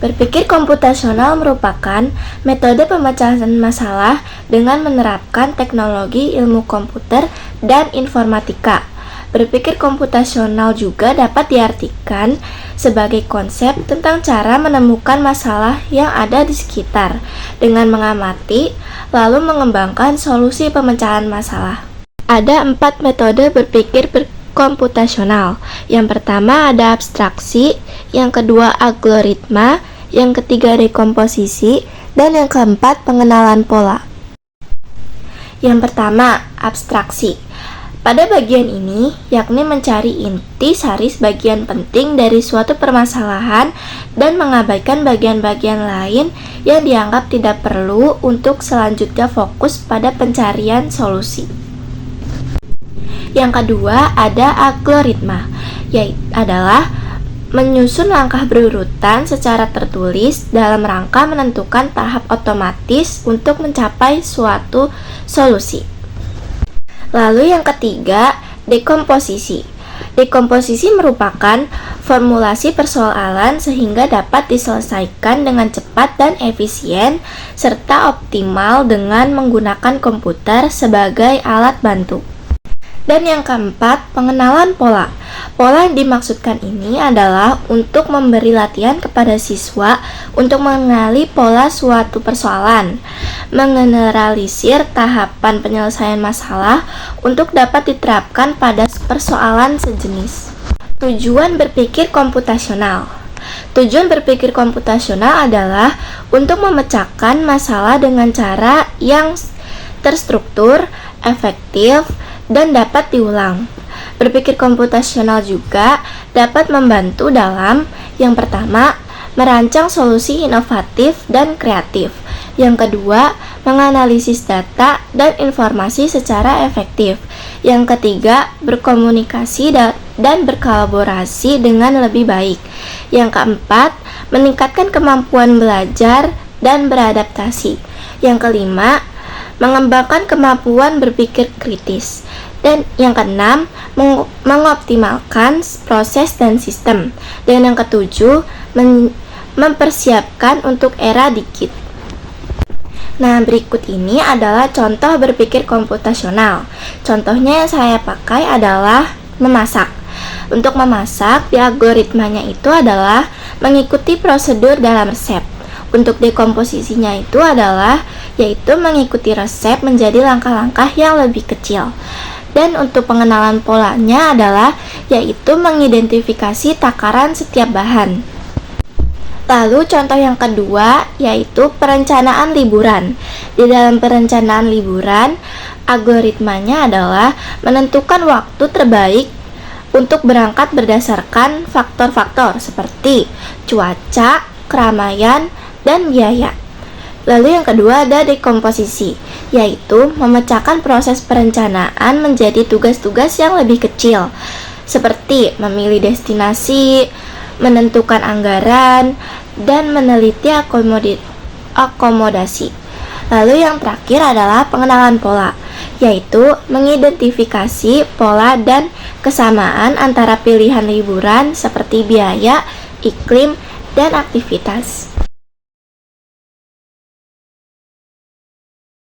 Berpikir komputasional merupakan metode pemecahan masalah dengan menerapkan teknologi ilmu komputer dan informatika. Berpikir komputasional juga dapat diartikan sebagai konsep tentang cara menemukan masalah yang ada di sekitar dengan mengamati, lalu mengembangkan solusi pemecahan masalah. Ada 4 metode berpikir komputasional. Yang pertama ada abstraksi, yang kedua algoritma, yang ketiga dekomposisi, dan yang keempat pengenalan pola. Yang pertama, abstraksi. Pada bagian ini, yakni mencari inti saris bagian penting dari suatu permasalahan dan mengabaikan bagian-bagian lain yang dianggap tidak perlu untuk selanjutnya fokus pada pencarian solusi. Yang kedua, ada algoritma, yaitu adalah menyusun langkah berurutan secara tertulis dalam rangka menentukan tahap otomatis untuk mencapai suatu solusi. Lalu yang ketiga, dekomposisi. Dekomposisi merupakan formulasi persoalan sehingga dapat diselesaikan dengan cepat dan efisien serta optimal dengan menggunakan komputer sebagai alat bantu. Dan yang keempat, pengenalan pola. Pola yang dimaksudkan ini adalah untuk memberi latihan kepada siswa untuk mengenali pola suatu persoalan, mengeneralisir tahapan penyelesaian masalah untuk dapat diterapkan pada persoalan sejenis. Tujuan berpikir komputasional. Tujuan berpikir komputasional adalah untuk memecahkan masalah dengan cara yang terstruktur, efektif, dan dapat diulang. Berpikir komputasional juga dapat membantu dalam yang pertama, merancang solusi inovatif dan kreatif. Yang kedua, menganalisis data dan informasi secara efektif. Yang ketiga, berkomunikasi dan berkolaborasi dengan lebih baik. Yang keempat, meningkatkan kemampuan belajar dan beradaptasi. Yang kelima, mengembangkan kemampuan berpikir kritis. Dan yang keenam, mengoptimalkan proses dan sistem. Dan yang ketujuh, mempersiapkan untuk era digit. Nah, berikut ini adalah contoh berpikir komputasional. Contohnya yang saya pakai adalah memasak. Untuk memasak, di algoritmanya itu adalah mengikuti prosedur dalam resep. Untuk dekomposisinya itu adalah yaitu mengikuti resep menjadi langkah-langkah yang lebih kecil. Dan untuk pengenalan polanya adalah yaitu mengidentifikasi takaran setiap bahan. Lalu contoh yang kedua yaitu perencanaan liburan. Di dalam perencanaan liburan, algoritmanya adalah menentukan waktu terbaik untuk berangkat berdasarkan faktor-faktor seperti cuaca, keramaian, dan biaya. Lalu yang kedua ada dekomposisi, yaitu memecahkan proses perencanaan menjadi tugas-tugas yang lebih kecil, seperti memilih destinasi, menentukan anggaran, dan meneliti akomodasi. Lalu yang terakhir adalah pengenalan pola, yaitu mengidentifikasi pola dan kesamaan antara pilihan liburan seperti biaya, iklim, dan aktivitas.